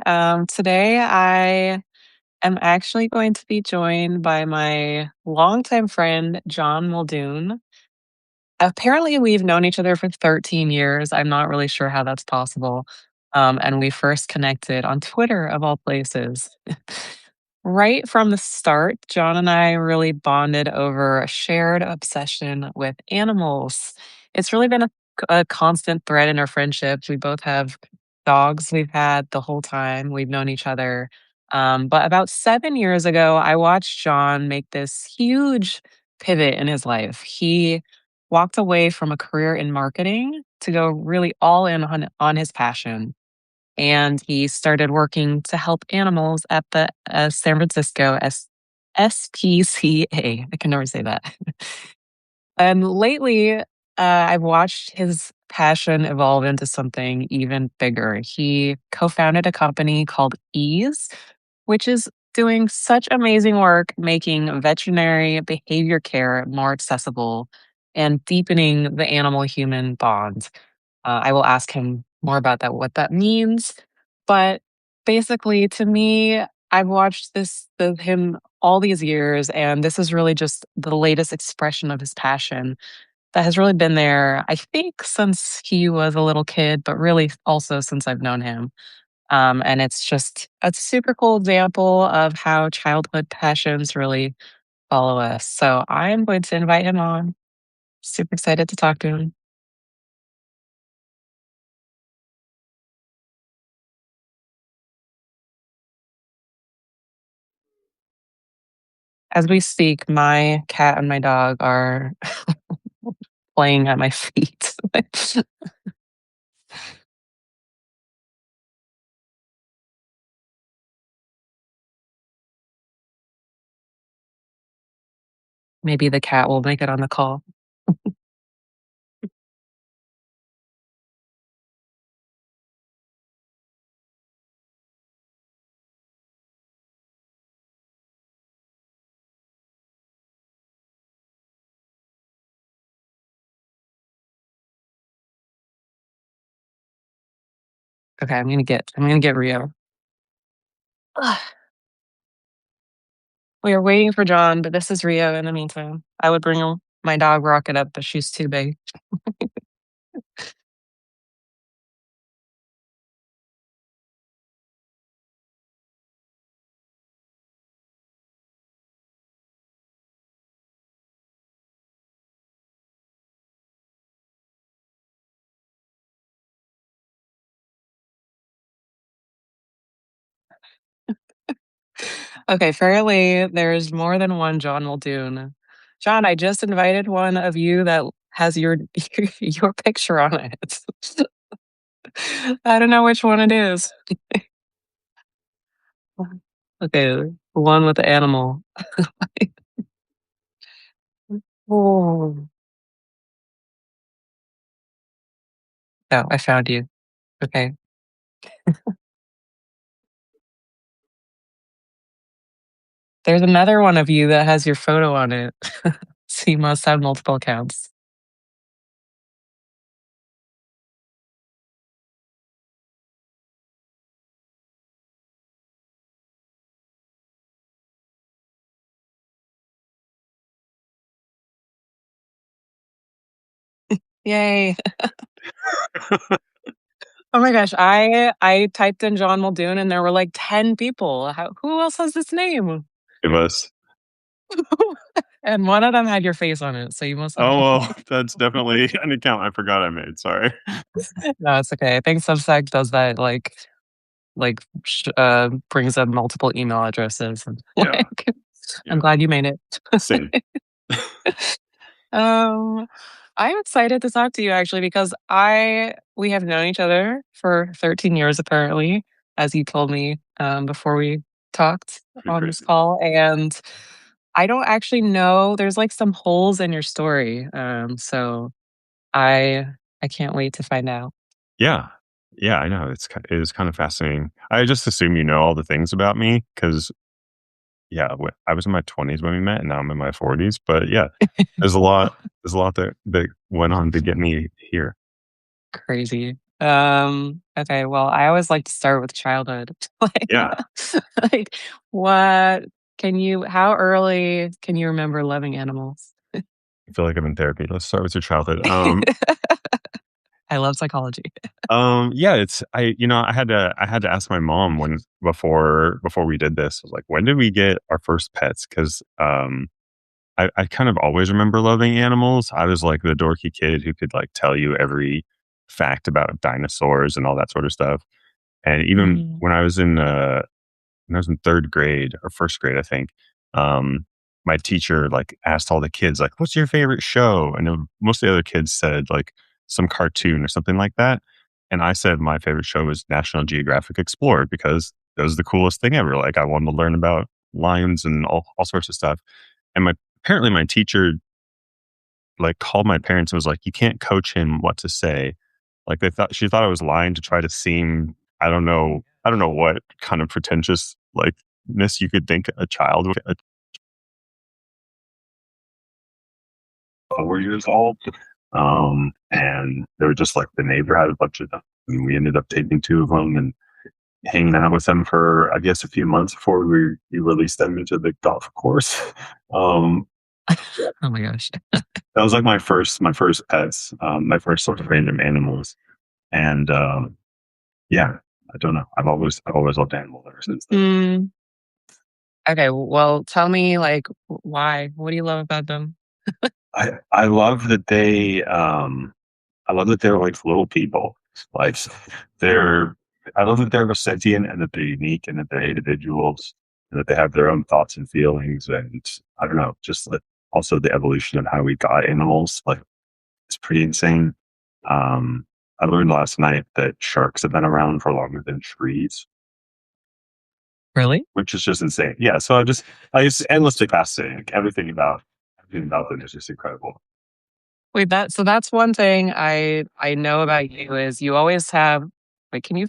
Today I am actually going to be joined by my longtime friend, John Muldoon. Apparently, we've known each other for 13 years. I'm not really sure how that's possible. And we first connected on Twitter, of all places. Right from the start, John and I really bonded over a shared obsession with animals. It's really been a constant thread in our friendships. We both have dogs we've had the whole time we've known each other. But about 7 years ago, I watched John make this huge pivot in his life. He walked away from a career in marketing to go really all in on his passion, and he started working to help animals at the San Francisco SPCA. I can never say that. And lately, I've watched his passion evolve into something even bigger. He co founded a company called Ease, which is doing such amazing work making veterinary behavior care more accessible and deepening the animal human bond. I will ask him more about that, what that means. But basically, to me, I've watched him all these years, and this is really just the latest expression of his passion that has really been there, I think, since he was a little kid, but really also since I've known him. And it's just a super cool example of how childhood passions really follow us. So I'm going to invite him on. Super excited to talk to him. As we speak, my cat and my dog are playing at my feet. Maybe the cat will make it on the call. Okay, I'm gonna get Rio. Ugh, we are waiting for John, but this is Rio in the meantime. I would bring my dog Rocket up, but she's too big. Okay, fairly, there's more than one John Muldoon. John, I just invited one of you that has your your picture on it. I don't know which one it is. Okay, the one with the animal. Oh. Oh, I found you. Okay. There's another one of you that has your photo on it. So you must have multiple accounts. Yay. Oh my gosh, I typed in John Muldoon and there were like 10 people. Who else has this name? It was. And one of them had your face on it, so you must have Oh, more. well, that's definitely an account I forgot I made. Sorry. No, it's okay. I think Substack does that, brings up multiple email addresses and, Yeah. like, I'm Yeah. glad you made it. Same. Um, I'm excited to talk to you actually because I we have known each other for 13 years apparently, as you told me before we talked Pretty on this crazy. call, and I don't actually know. There's like some holes in your story, so I I can't wait to find out. Yeah. Yeah, I know. It is kind of fascinating. I just assume you know all the things about me because, yeah, I was in my 20s when we met, and now I'm in my 40s. But yeah, there's a lot. There's a lot that went on to get me here. Crazy. Okay, well, I always like to start with childhood. Like, Yeah, like, what how early can you remember loving animals? I feel like I'm in therapy. Let's start with your childhood. I love psychology. Yeah, it's I had to ask my mom when before we did this. I was like, when did we get our first pets? Because I kind of always remember loving animals. I was like the dorky kid who could like tell you every fact about dinosaurs and all that sort of stuff. And even Mhm. when I was in third grade or first grade, I think, my teacher like asked all the kids like, "What's your favorite show?" And most of the other kids said like some cartoon or something like that. And I said my favorite show was National Geographic Explorer because it was the coolest thing ever. Like I wanted to learn about lions and all sorts of stuff. And my apparently my teacher like called my parents and was like, "You can't coach him what to say." Like she thought I was lying to try to seem I don't know what kind of pretentious like ness you could think a child would at 4 years old. And they were just like the neighbor had a bunch of them. And we ended up taking two of them and hanging out with them for I guess a few months before we released them into the golf course. Um, Oh my gosh. that was like my first pets, my first sort of random animals. And yeah, I don't know. I've always loved animals ever since then. Mm, okay, well, tell me, like, why? What do you love about them? I love that I love that they're like little people. Like they're I love that they're sentient and that they're unique and that they're individuals and that they have their own thoughts and feelings and I don't know, just like also the evolution of how we got animals. Like it's pretty insane. Um I learned last night that sharks have been around for longer than trees, Really? which is just insane. Yeah, so it's endlessly fascinating. Like, everything about them is just incredible. Wait, that's one thing I know about you is you always have wait, can you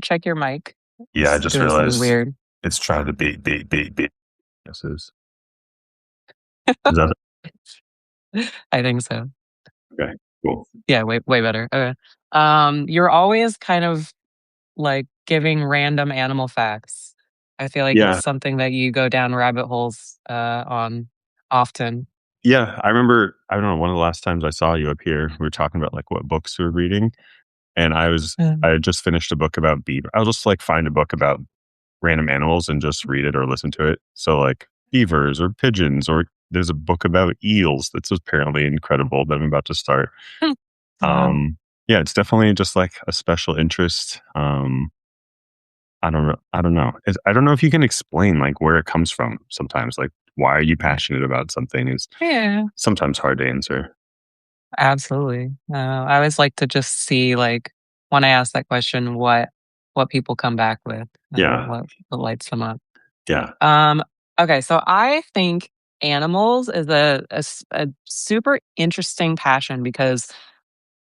check your mic? Yeah, I just This is realized weird. it's trying to beat. This is that I think so. okay? Cool. Yeah, way better. Okay. You're always kind of like giving random animal facts. I feel like it's Yeah, something that you go down rabbit holes on often. yeah. I remember. I don't know. One of the last times I saw you up here, we were talking about like what books we were reading, and I Mm. had just finished a book about beaver. I'll just like find a book about random animals and just read it or listen to it. So like beavers or pigeons, or there's a book about eels that's apparently incredible that I'm about to start. Wow. Yeah, it's definitely just like a special interest. I don't know. I don't know if you can explain like where it comes from sometimes. Like why are you passionate about something is Yeah. sometimes hard to answer. Absolutely. I always like to just see, like, when I ask that question, what people come back with, Yeah. what lights them up. Yeah. Um, okay, so I think animals is a super interesting passion because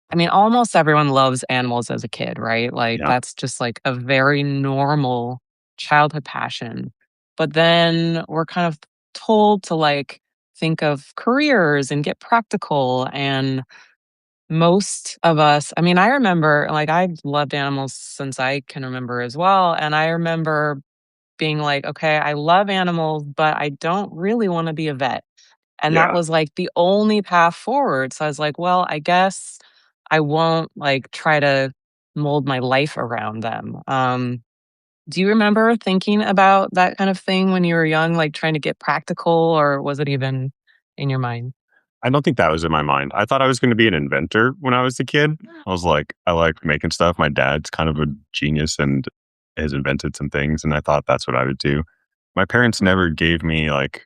I mean, almost everyone loves animals as a kid, right? Like Yeah. that's just like a very normal childhood passion. But then we're kind of told to like think of careers and get practical and most of us, I mean, I remember, like, I've loved animals since I can remember as well, and I remember being like, "Okay, I love animals, but I don't really wanna be a vet." And that Yeah. was, like, the only path forward, so I was like, "Well, I guess I won't, like, try to mold my life around them." Do you remember thinking about that kind of thing when you were young, like, trying to get practical, or was it even in your mind? I don't think that was in my mind. I thought I was going to be an inventor when I was a kid. I was like, I like making stuff. My dad's kind of a genius and has invented some things, and I thought that's what I would do. My parents never gave me like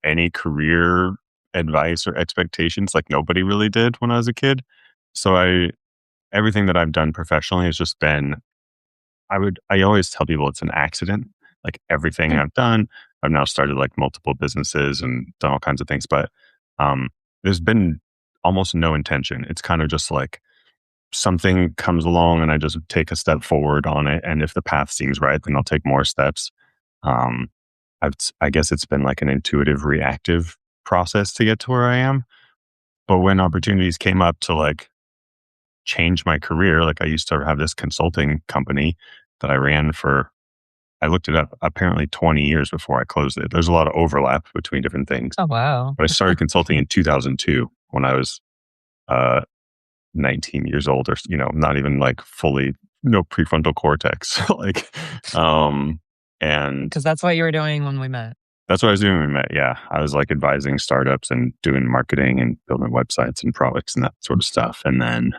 any career advice or expectations. Like nobody really did when I was a kid. So everything that I've done professionally has just been I always tell people it's an accident. Like everything I've done, I've now started like multiple businesses and done all kinds of things, but um, there's been almost no intention. It's kind of just like something comes along and I just take a step forward on it. And if the path seems right, then I'll take more steps. Um, I guess it's been like an intuitive, reactive process to get to where I am. But when opportunities came up to like change my career. Like I used to have this consulting company that I ran for, I looked it up, apparently 20 years before I closed it. There's a lot of overlap between different things. Oh, wow. But I started consulting in 2002 when I was uh, 19 years old, or, not even like fully, no prefrontal cortex. like, and Because that's what you were doing when we met. that's what I was doing when we met. Yeah. I was like advising startups and doing marketing and building websites and products and that sort of stuff. And then,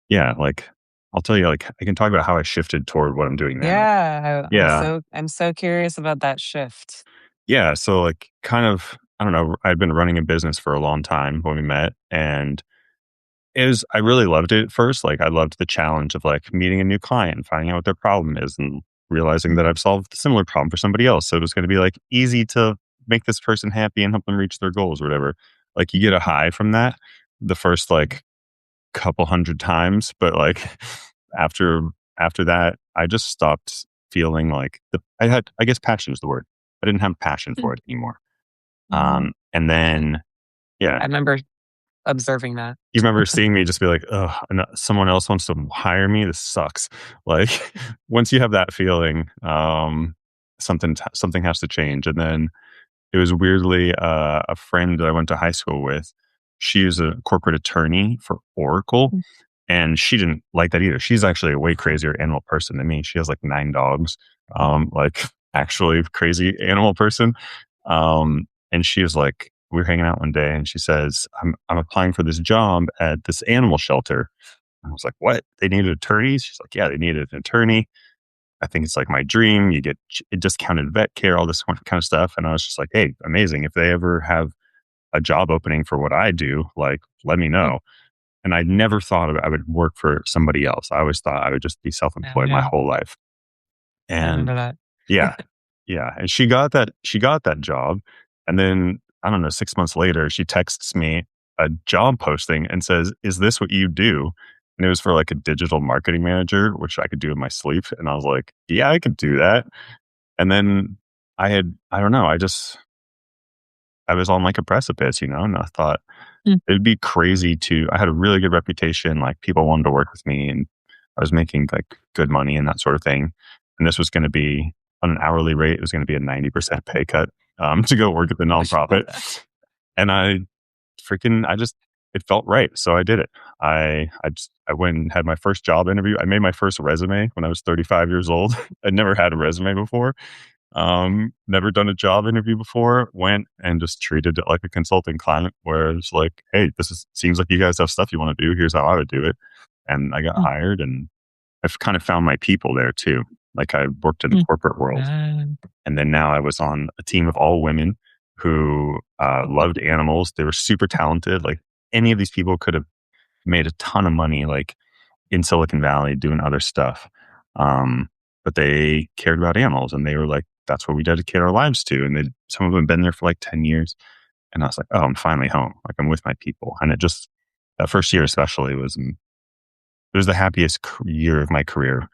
yeah, like I'll tell you, like I can talk about how I shifted toward what I'm doing now. Yeah, Yeah. I'm so curious about that shift. Yeah. So like kind of, I don't know, I'd been running a business for a long time when we met, and I really loved it at first. Like I loved the challenge of like meeting a new client and finding out what their problem is and realizing Mm, that I've solved a similar problem for somebody else. So it was going to be like easy to make this person happy and help them reach their goals or whatever. Like you get a high from that the first like couple hundred times, but like after after that, I just stopped feeling like I guess passion is the word. I didn't have passion mm, for it anymore. mhm. And then yeah, I remember observing that. you remember seeing me just be like, "Oh, someone else wants to hire me. This sucks." Like once you have that feeling, something has to change. And then it was weirdly a friend that I went to high school with. She is a corporate attorney for Oracle, Mm, and she didn't like that either. She's actually a way crazier animal person than me. She has like 9 dogs, like actually crazy animal person. And she was like, we were hanging out one day, and she says, I'm applying for this job at this animal shelter. I was like, what? They needed attorneys? She's like, yeah, they needed an attorney. I think it's like my dream. You get discounted vet care, all this kind of stuff. And I was just like, hey, amazing. If they ever have a job opening for what I do, like, let me mm. know. And I never thought I would work for somebody else. I always thought I would just be Oh, self-employed my yeah. whole life. I And remember that. yeah, yeah. And she got that job. And then I don't know, 6 months later, she texts me a job posting and says, "Is this what you do?" And it was for like a digital marketing manager, which I could do in my sleep. And I was like, yeah, I could do that. And then I don't know, I was on like a precipice, and I thought Mm, it'd be crazy I had a really good reputation. Like people wanted to work with me, and I was making like good money and that sort of thing. And this was going to be on an hourly rate. It was going to be a 90% pay cut, to go work at the nonprofit. And I just, it felt right. So I did it. I went and had my first job interview. I made my first resume when I was 35 years old. I'd never had a resume before. Never done a job interview before. Went and just treated it like a consulting client, where it's like, hey, seems like you guys have stuff you want to do. Here's how I would do it. And I got mm, hired, and I've kind of found my people there too. Like I worked in the mm. corporate world, Uh, and then now I was on a team of all women who loved animals. They were super talented. Like any of these people could have made a ton of money, like in Silicon Valley doing other stuff. Um, but they cared about animals, and they were like, that's what we dedicate our lives to. And some of them have been there for like 10 years. And I was like, oh, I'm finally home. Like I'm with my people. And that first year especially it was the happiest year of my career,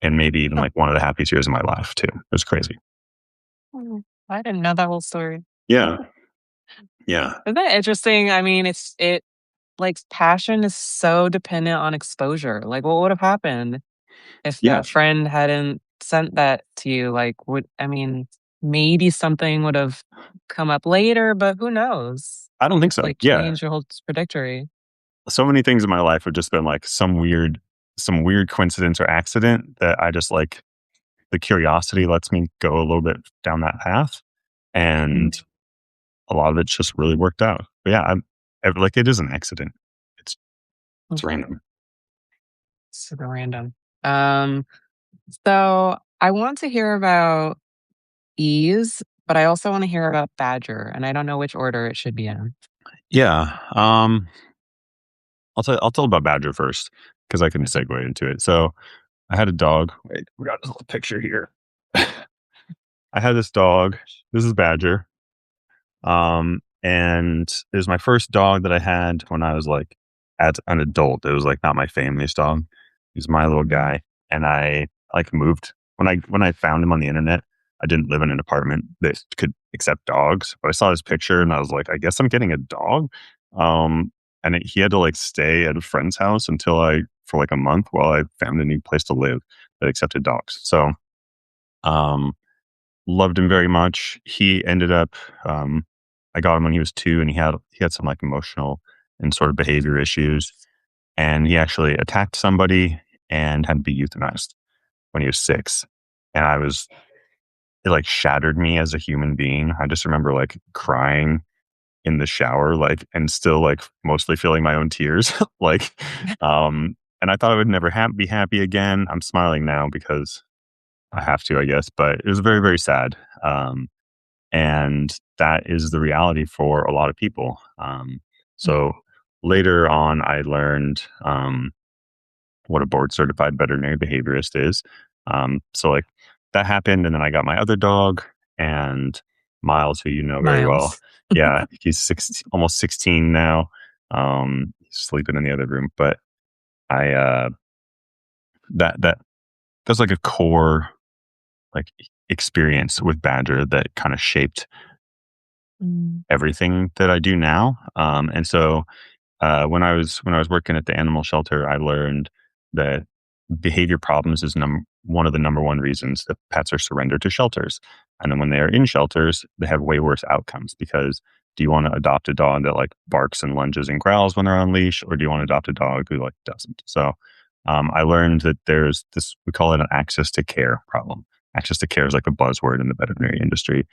and maybe even like one of the happiest years of my life too. It was crazy. mm. I didn't know that whole story. Yeah. Yeah. Isn't that interesting? I mean, like passion is so dependent on exposure. Like, what would have happened if Yeah. that friend hadn't sent that to you? Like, maybe something would have come up later, but who knows? I don't think so. Like, Yeah. change your whole trajectory. So many things in my life have just been like some weird coincidence or accident that I just like, the curiosity lets me go a little bit down that path. Mm, And a lot of it's just really worked out. But yeah, like it is an accident. It's mm. it's random. Super random. Um, so I want to hear about ease, but I also want to hear about Badger, and I don't know which order it should be in. Yeah. I'll tell about Badger first because I can segue into it. So I had a dog. Wait, we got this little picture here. I had this dog. This is Badger. And it was my first dog that I had when I was like as an adult. It was like not my family's dog. He's my little Mm, guy. And I like moved when I found him on the internet. I didn't live in an apartment that could accept dogs, but I saw his picture and I was like, I guess I'm getting a dog. Um, and he had to like stay at a friend's house until for like a month while I found a new place to live that accepted dogs. So, um, loved him very much. He ended up, um, I got him when he was 2, and he had some like emotional and sort of behavior issues, and he actually attacked somebody and had to be euthanized when he was 6. And it like shattered me as a human being. I just remember like crying in the shower, like, and still like mostly feeling my own tears. like, and I thought I would never be happy again. I'm smiling now because I have to, I guess, but it was very, very sad. And that is the reality for a lot of people. So later on, I learned, what a board certified veterinary behaviorist is. So like that happened, and then I got my other dog, and Miles, who you know very well. Miles. Yeah, he's almost 16 now. He's sleeping in the other room, but I that that's like a core like experience with Badger that kind of shaped Mm. everything that I do now. And so when I was working at the animal shelter, I learned that behavior problems is one of the number one reasons that pets are surrendered to shelters. And then when they are in shelters, they have way worse outcomes because do you want to adopt a dog that like barks and lunges and growls when they're on leash, or do you want to adopt a dog who like doesn't? So I learned that there's this, we call it an access to care problem. Access to care is like a buzzword in the veterinary industry.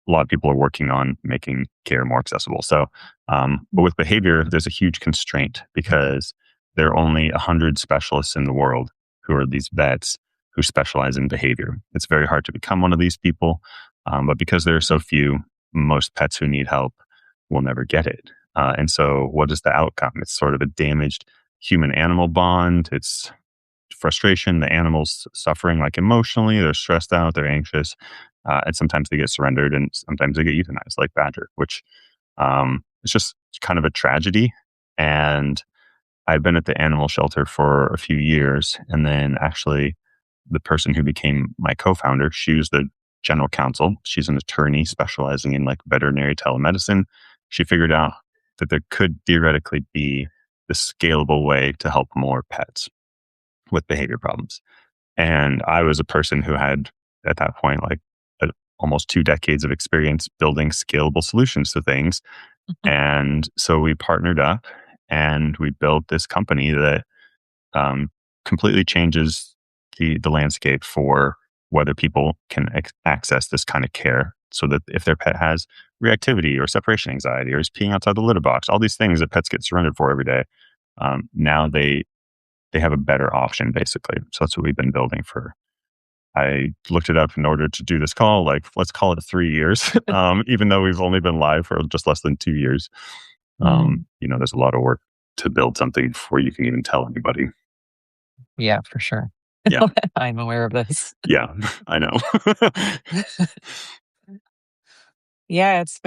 A lot of people are working on making care more accessible. So, but with behavior, there's a huge constraint because there are only 100 specialists in the world who are these vets who specialize in behavior. It's very hard to become one of these people. But because there are so few, most pets who need help will never get it. And so what is the outcome? It's sort of a damaged human animal bond. It's frustration. The animal's suffering like emotionally. They're stressed out. They're anxious. And sometimes they get surrendered and sometimes they get euthanized like Badger, which it's just kind of a tragedy. And I've been at the animal shelter for a few years. And then actually, the person who became my co founder, she was the general counsel. She's an attorney specializing in like veterinary telemedicine. She figured out that there could theoretically be the scalable way to help more pets with behavior problems. And I was a person who had, at that point, like almost 2 decades of experience building scalable solutions to things. And so we partnered up and we built this company that completely changes the landscape for whether people can access this kind of care. So that if their pet has reactivity or separation anxiety or is peeing outside the litter box, all these things that pets get surrendered for every day, now they have a better option, basically. So that's what we've been building for. I looked it up in order to do this call, like let's call it 3 years, even though we've only been live for just less than 2 years. Mm. There's a lot of work to build something before you can even tell anybody. Yeah, for sure. Yeah, I'm aware of this. yeah, I know. Yeah, it's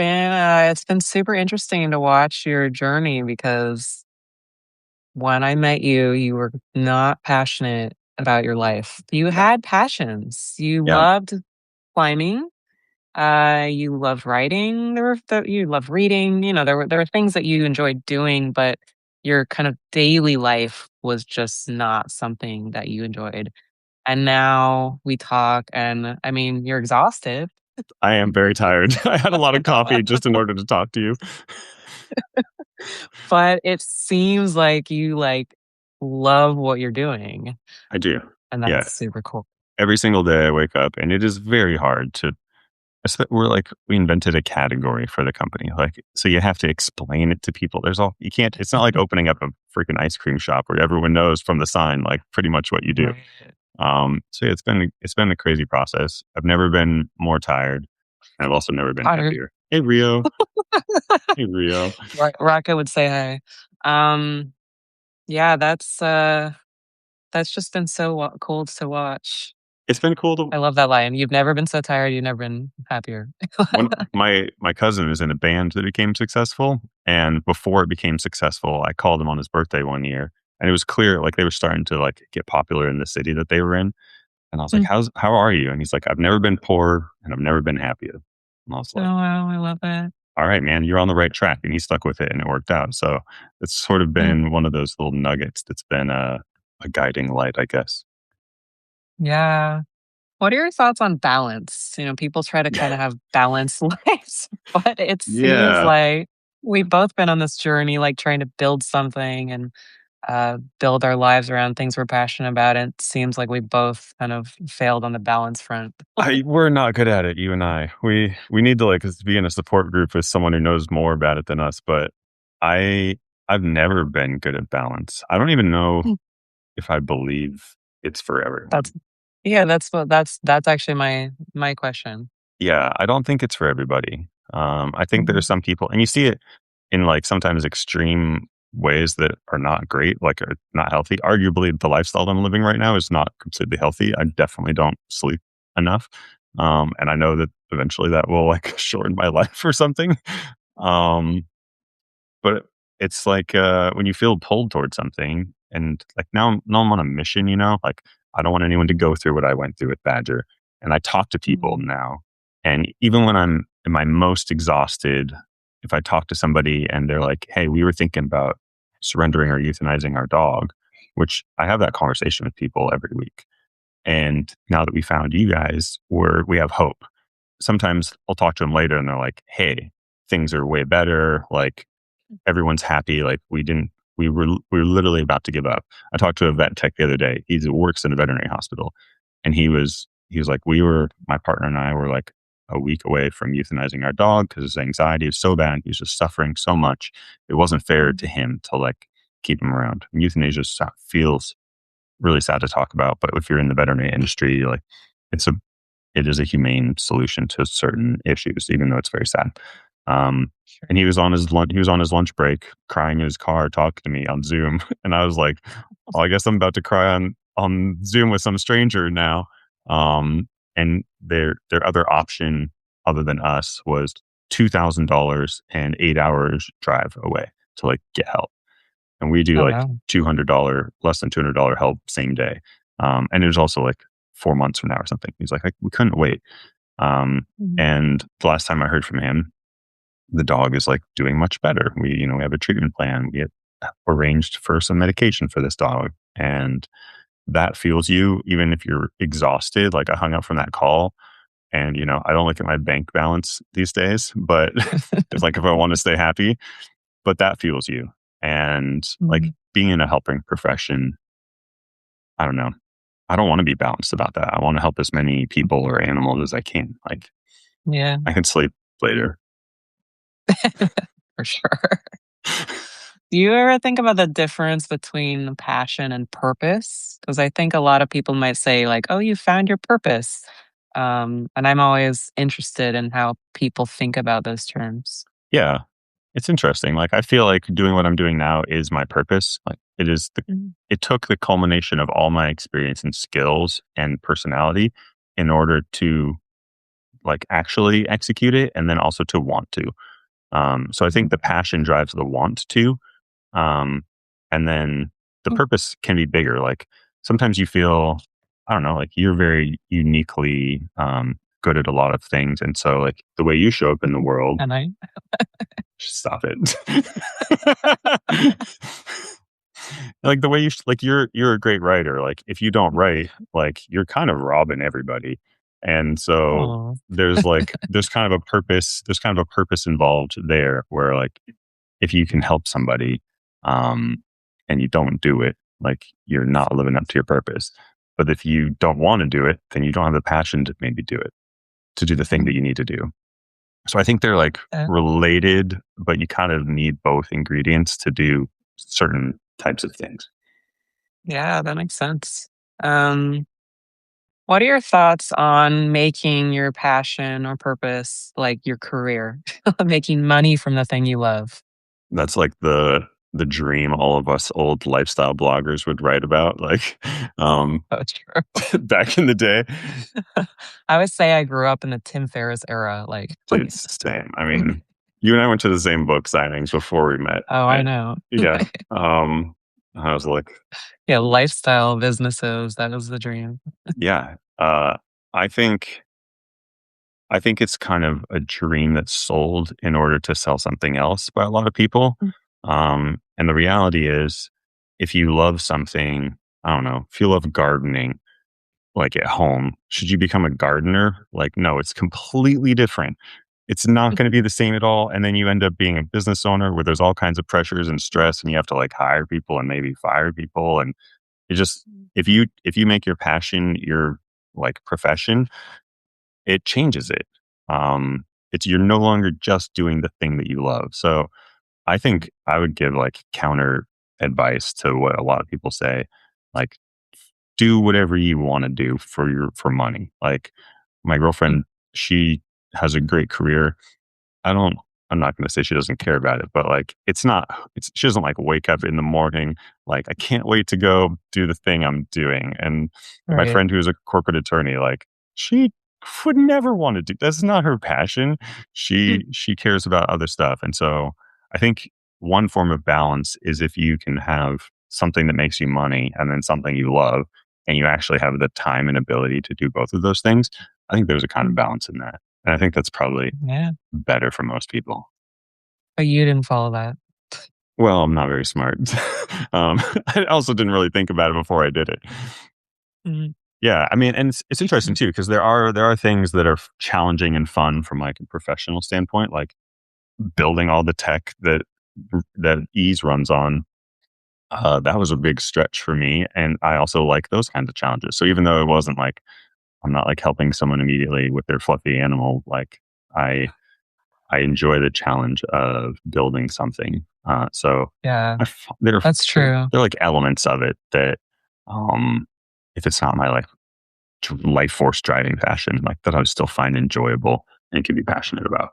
been super interesting to watch your journey because when I met you, you were not passionate about your life. You Yeah, had passions. You yeah. loved climbing. You loved writing. You loved reading. You know, there were things that you enjoyed doing, but your kind of daily life was just not something that you enjoyed. And now we talk, and I mean, you're exhausted, I am very tired. I had a lot of coffee just in order to talk to you. but it seems like you like love what you're doing, I do. and Yeah. that's super cool. Every single day I wake up and it is very hard to we invented a category for the company. Like, so you have to explain it to people. You can't, it's not like opening up a freaking ice cream shop where everyone knows from the sign, like pretty much what you do. Right. So yeah, it's been a crazy process. I've never been more tired. And I've also never been Tired. happier. Hey, Rio. Hey, Rio. Rocco would say hi. Um, yeah, that's just been so cool to watch. It's been cool to I love that line. You've never been so tired. You've never been happier. one my cousin is in a band that became successful, and before it became successful, I called him on his birthday one year, and it was clear like they were starting to like get popular in the city that they were in. And I was like, Mm. how are you? And he's like, I've never been poor and I've never been happier. And I was Oh like, wow, I love that. all right, man, you're on the right track. And he stuck with it and it worked out. So it's sort of Mm. been one of those little nuggets that's been a guiding light, I guess. Yeah. What are your thoughts on balance? People try to kind of have balanced lives, but it seems Yeah. like we've both been on this journey, like trying to build something and build our lives around things we're passionate about. And it seems like we both kind of failed on the balance front. We're not good at it, you and I. We need to like be in a support group with someone who knows more about it than us. But I I've never been good at balance. I don't even know Mm. if I believe it's for That's everyone. yeah, that's actually my question. Yeah, I don't think it's for everybody. I think there are Mhm. some people, and you see it in like sometimes extreme ways that are not great, like are not healthy. Arguably, the lifestyle I'm living right now is not completely healthy. I definitely don't sleep enough, and I know that eventually that will like shorten my life or something. Um, but it's like, when you feel pulled towards something and like now I'm on a mission, like I don't want anyone to go through what I went through with Badger. And I talk to people Mhm. now. And even when I'm in my most exhausted, if I talk to somebody and they're like, hey, we were thinking about surrendering or euthanizing our dog, which I have that conversation with people every week. And now that we found you guys, we have hope. Sometimes I'll talk to them later and they're like, hey, things are way better. Like everyone's happy. Like we were literally about to give up. I talked to a vet tech the other day. He works in a veterinary hospital, and he was like, my partner and I were like a week away from euthanizing our dog because his anxiety was so bad. He was just suffering so much. It wasn't fair to him to like keep him around. And euthanasia feels really sad to talk about, but if you're in the veterinary industry, like it's a it is a humane solution to certain issues, even though it's very sad. Um, Sure. and he was on his lunch break, crying in his car, talking to me on Zoom, and I was like, "Well, I guess I'm about to cry on Zoom with some stranger now." Um, and their other option, other than us, was $2,000 and 8 hours drive away to like get help, and we do Oh like wow. less than $200 help same day. And it was also like 4 months from now or something. He's like, we couldn't wait. Um, Mhm. and the last time I heard from him, the dog is like doing much better. We have a treatment plan. We have arranged for some medication for this dog. And that fuels you, even if you're exhausted. Like I hung up from that call and, I don't look at my bank balance these days, but it's like if I want to stay happy, but that fuels you. And like Mhm. being in a helping profession, I don't know. I don't want to be balanced about that. I want to help as many people or animals as I can. Like Yeah, I can sleep later. for sure. Do you ever think about the difference between passion and purpose? Because I think a lot of people might say, like, oh, you found your purpose. And I'm always interested in how people think about those terms. Yeah, it's interesting. Like I feel like doing what I'm doing now is my purpose. Like Mhm. it took the culmination of all my experience and skills and personality in order to like actually execute it and then also to want to. So I think Mhm. the passion drives the want to. Um, and then the purpose can be bigger. Like sometimes you feel, I don't know, like you're very uniquely good at a lot of things. And so, like, the way you show up in the world, And I, stop it. Like the way like you're a great writer. Like if you don't write, like you're kind of robbing everybody. And so oh, there's kind of a purpose involved there where like if you can help somebody um and you don't do it, like you're not living up to your purpose. But if you don't want to do it, then you don't have the passion to maybe do it, to do the thing that you need to do. So I think they're like uh, related, but you kind of need both ingredients to do certain types of things. yeah, that makes sense. Um, what are your thoughts on making your passion or purpose like your career, making money from the thing you love? That's like the dream all of us old lifestyle bloggers would write about, like Oh, true. back in the day. I would say I grew up in the Tim Ferriss era. Like, Dude, same. I mean, you and I went to the same book signings before we met. oh, I know. Yeah. I was like, Yeah, lifestyle businesses. That was the dream. yeah. I think I think it's kind of a dream that's sold in order to sell something else by a lot of people. Mm. And the reality is, if you love something, I don't know, if you love gardening, like at home, should you become a gardener? Like, no, it's completely different. It's not going to be the same at all. And then you end up being a business owner where there's all kinds of pressures and stress, and you have to like hire people and maybe fire people. And it just, if you make your passion your like profession, it changes it. It's you're no longer just doing the thing that you love. So I think I would give like counter advice to what a lot of people say. Like, do whatever you want to do for money. Like my Mm. girlfriend, she has a great career. I don't I'm not gonna say she doesn't care about it, but, like, she doesn't, like, wake up in the morning, like, "I can't wait to go do the thing I'm doing," and my Right. friend who's a corporate attorney, like, she would never wanna do that's not her passion. Mm. She cares about other stuff, and so, I think one form of balance is if you can have something that makes you money and then something you love, and you actually have the time and ability to do both of those things, I think there's a kind of Mm. balance in that, and I think that's probably Yeah. better for most people. But you didn't follow that. Well, I'm not very smart. um, I also didn't really think about it before I did it. Mhm. Yeah, I mean, and it's interesting Mm. too because there are things that are challenging and fun from like a professional standpoint, like building all the tech that Ease runs on. That was a big stretch for me, and I also like those kinds of challenges. So even though it wasn't like I'm not like helping someone immediately with their fluffy animal, like I I enjoy the challenge of building something. So Yeah, I f- there, are- that's there true. there are like elements of it that, um, if it's not my like life force driving passion, like that I would still find enjoyable and can be passionate about.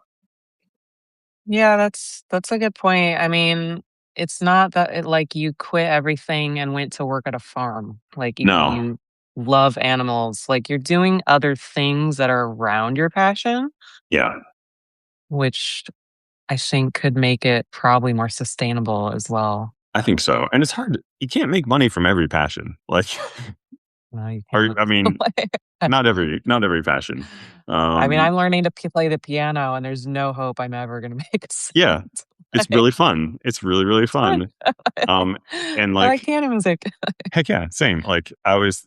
Yeah, that's a good point. I mean, it's not that like you quit everything and went to work at a farm. Like No, you love animals. Like you're doing other things that are around your passion, yeah, which I think could make it probably more sustainable as well. I think so. And it's hard. You can't make money from every passion. Like, No, you or can't. I mean, Like, not every passion. I mean, Um, I'm learning to play the piano, and there's no hope I'm ever gonna make a yeah, cent. it's Like, really fun. It's really really it's fun. fun. And I like like piano music. heck yeah, same. Like I always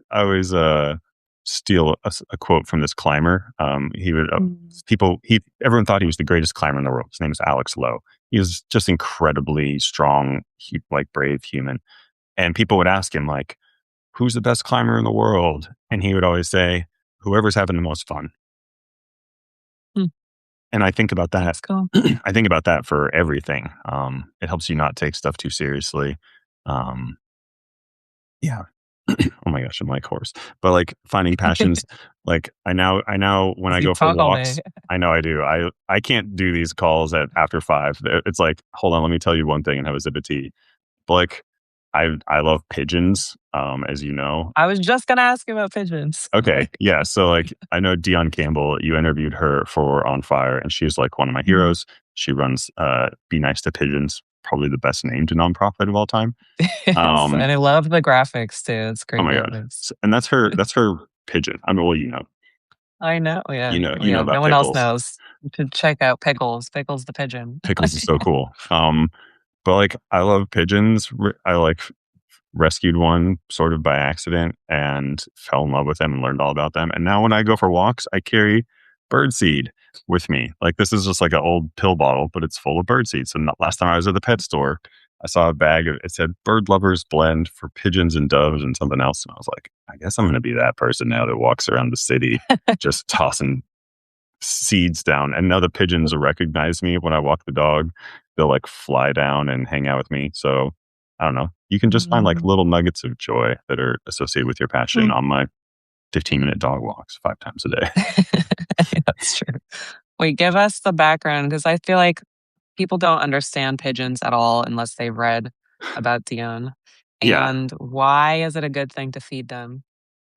steal a quote from this climber. He would Mm. people he everyone thought he was the greatest climber in the world. His name is Alex Lowe. He was just incredibly strong, like brave human. And people would ask him like, "Who's the best climber in the world?" And he would always say, "Whoever's having the most fun." Mm, And I think about that. that's cool. I think about that for everything. It helps you not take stuff too seriously. Um, yeah, oh my gosh, I'm like hoarse. But like finding passions, like I now when 'Cause I you go for talk all day. walks, I know I do. I can't do these calls at after 5. It's like, hold on, let me tell you one thing and have a sip of tea. But like I love pigeons, as you know. I was just gonna ask you about pigeons. Okay, Like, yeah. So like I know Dion Campbell, you interviewed her for On Fire, and she's like one of my mhm. heroes. She runs Be Nice to Pigeons, probably the best named nonprofit of all time. Yes, Um, and I love the graphics too. It's oh great my god. graphics. And that's her pigeon. I mean, well, I know, You yeah. know, Well, you know yeah, about no one else pickles. knows. You should check out Pickles, Pickles the pigeon. Pickles is so cool. But like, I love pigeons. I like rescued one sort of by accident and fell in love with them and learned all about them. And now when I go for walks, I carry bird seed with me. Like this is just like an old pill bottle, but it's full of bird seed. So last time I was at the pet store, I saw a bag of it said bird lovers blend for pigeons and doves and something else. And I was like, I guess I'm going to be that person now that walks around the city just tossing seeds down. And now the pigeons will recognize me when I walk the dog. They'll like fly down and hang out with me. So I don't know. You can just find like Mm. little nuggets of joy that are associated with your passion Mm. on my 15-minute dog walks 5 times a day. That's true. Wait, give us the background because I feel like people don't understand pigeons at all unless they read about Dion. Yeah. And why is it a good thing to feed them?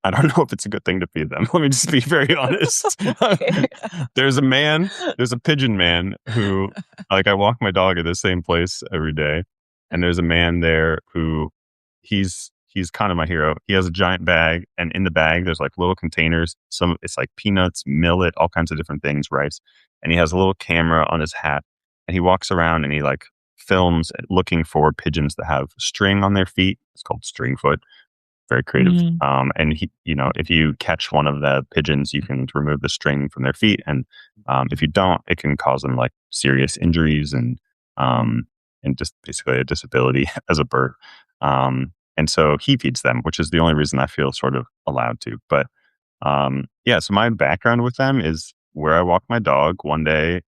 I don't know if it's a good thing to feed them. Let me just be very honest. Okay. there's a man, there's a pigeon man who, like, I walk my dog at the same place every day. And there's a man there who he's kind of my hero. He has a giant bag, and in the bag there's like little containers. Some it's like peanuts, millet, all kinds of different things, rice. And he has a little camera on his hat, and he walks around and he like films looking for pigeons that have string on their feet. It's called string foot. Very creative. Mm. And he, if you catch one of the pigeons, you can remove the string from their feet, and if you don't, it can cause them like serious injuries um, and just basically a disability as a bird. And so he feeds them, which is the only reason I feel sort of allowed to. But yeah, so my background with them is where I walked my dog one day.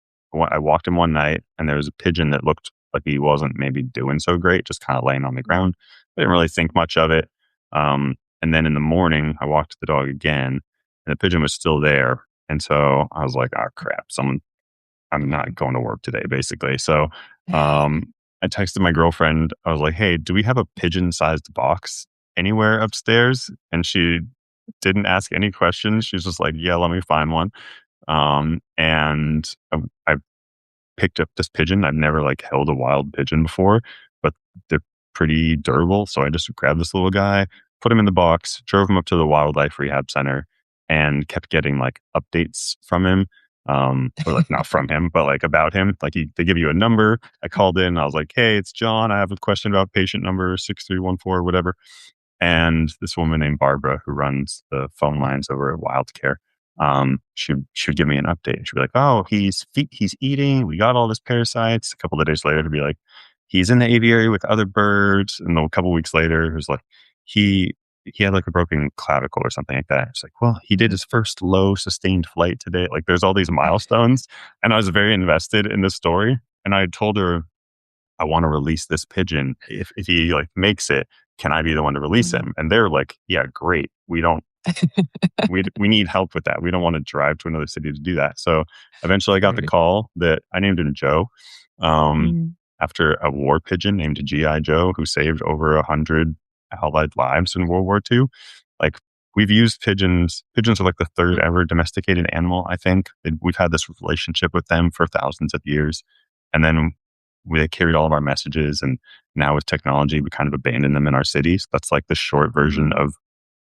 I walked him one night, and there was a pigeon that looked like he wasn't maybe doing so great, just kind of laying on the ground. I didn't really think much of it. And then in the morning, I walked the dog again, and the pigeon was still there. And so I was like, "Oh crap! I'm not going to work today." Basically, so I texted my girlfriend. I was like, "Hey, do we have a pigeon-sized box anywhere upstairs?" And she didn't ask any questions. She's just like, "Yeah, let me find one." And I picked up this pigeon. I've never like held a wild pigeon before, but they're pretty durable. So I just grabbed this little guy, put him in the box, drove him up to the wildlife rehab center, and kept getting like updates from him. Or like not from him, but like about him. Like they give you a number. I called in. I was like, "Hey, it's John. I have a question about patient number 6314, whatever." And this woman named Barbara, who runs the phone lines over at Wildcare, she would give me an update. She'd be like, "Oh, he's eating. We got all this parasites." A couple of days later, to be like, "He's in the aviary with other birds." And then a couple of weeks later, it was like, he he had like a broken clavicle or something like that. It's like, "Well, he did his first low sustained flight today." Like, there's all these milestones, and I was very invested in this story. And I told her, "I want to release this pigeon. If he like makes it, can I be the one to release Mm. him?" And they're like, "Yeah, great. We need help with that. We don't want to drive to another city to do that." So eventually I got the Right. call that I named him Joe, um, Mm. after a war pigeon named G.I. Joe, who saved over 100 Allied lives in World War II. Like, we've used pigeons. Pigeons are like the third ever domesticated animal, I think. We've had this relationship with them for thousands of years. And then they carried all of our messages. And now with technology, we kind of abandon them in our cities. That's like the short version Mm. of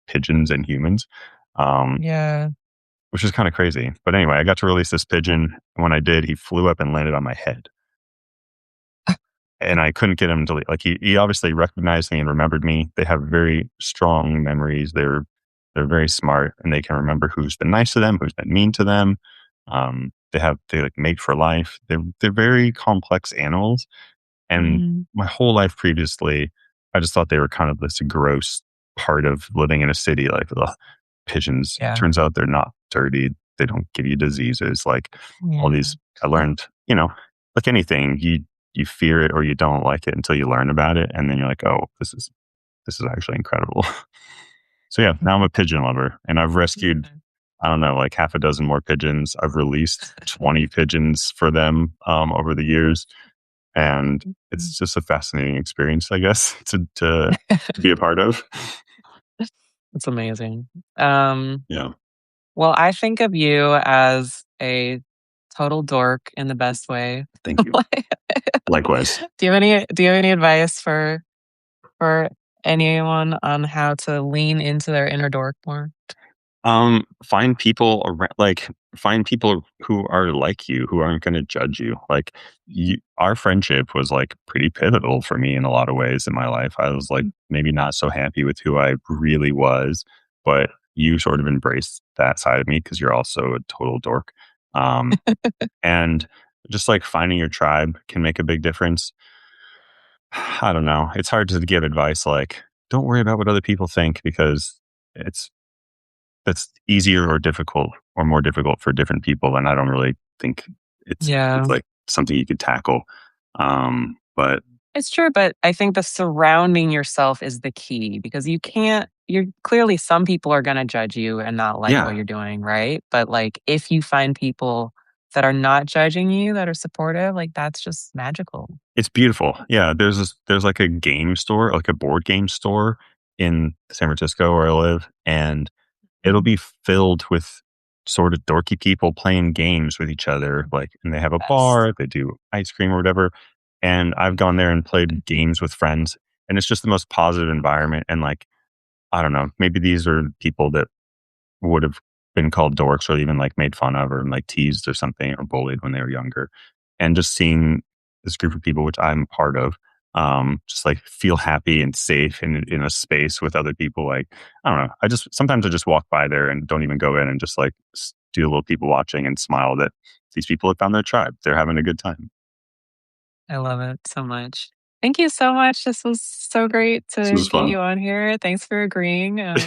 pigeons and humans, um, Yeah. which is kind of crazy. But anyway, I got to release this pigeon. And when I did, he flew up and landed on my head. And I couldn't get him to like he obviously recognized me and remembered me. They have very strong memories. They're very smart, and they can remember who's been nice to them, who's been mean to them. They like mate for life. They're very complex animals. And Mhm. my whole life previously, I just thought they were kind of this gross part of living in a city. Like, ugh, pigeons. Yeah. Turns out they're not dirty. They don't give you diseases. Like, all Yeah. these, I learned, like anything, you fear it or you don't like it until you learn about it, and then you're like, "Oh, this is actually incredible." So yeah, now I'm a pigeon lover, and I've rescued, I don't know, like half a dozen more pigeons. I've released 20 pigeons for them over the years, and it's just a fascinating experience, I guess, to be a part of. That's amazing. Um, Yeah, well, I think of you as a total dork in the best way. thank you. Like, Likewise. do you have any advice for anyone on how to lean into their inner dork more? Find people around, like find people who are like you, who aren't going to judge you. Like, our friendship was like pretty pivotal for me in a lot of ways in my life. I was like maybe not so happy with who I really was, but you sort of embraced that side of me because you're also a total dork. Um, and just like finding your tribe can make a big difference. I don't know. It's hard to give advice like, don't worry about what other people think, because it's that's easier or difficult or more difficult for different people. And I don't really think it's Yeah. like something you could tackle. But It's true, but I think the surrounding yourself is the key because you're clearly some people are going to judge you and not like what yeah, you're doing, right? But like if you find people that are not judging you, that are supportive, like that's just magical. it's beautiful. Yeah. There's like a game store, like a board game store in San Francisco where I live, and it'll Mm. be filled with sort of dorky people playing games with each other. Like, and they have a Best. bar, they do ice cream or whatever. And I've gone there and played games with friends. and it's just the most positive environment. And like, I don't know, maybe these are people that would have been called dorks or even like made fun of or like teased or something or bullied when they were younger. And just seeing this group of people, which I'm part of, just like feel happy and safe in a space with other people. Like, I don't know. Sometimes I just walk by there and don't even go in and just like do a little people watching and smile that these people have found their tribe. They're having a good time. I love it so much. Thank you so much. This was so great This to was get fun. you on here. Thanks for agreeing. And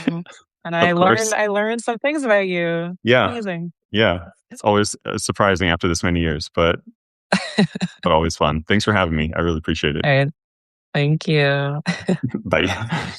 Of course. I learned some things about you. Yeah. Amazing. Yeah. It's always surprising after this many years, but always fun. Thanks for having me. I really appreciate it. All right. Thank you. Bye.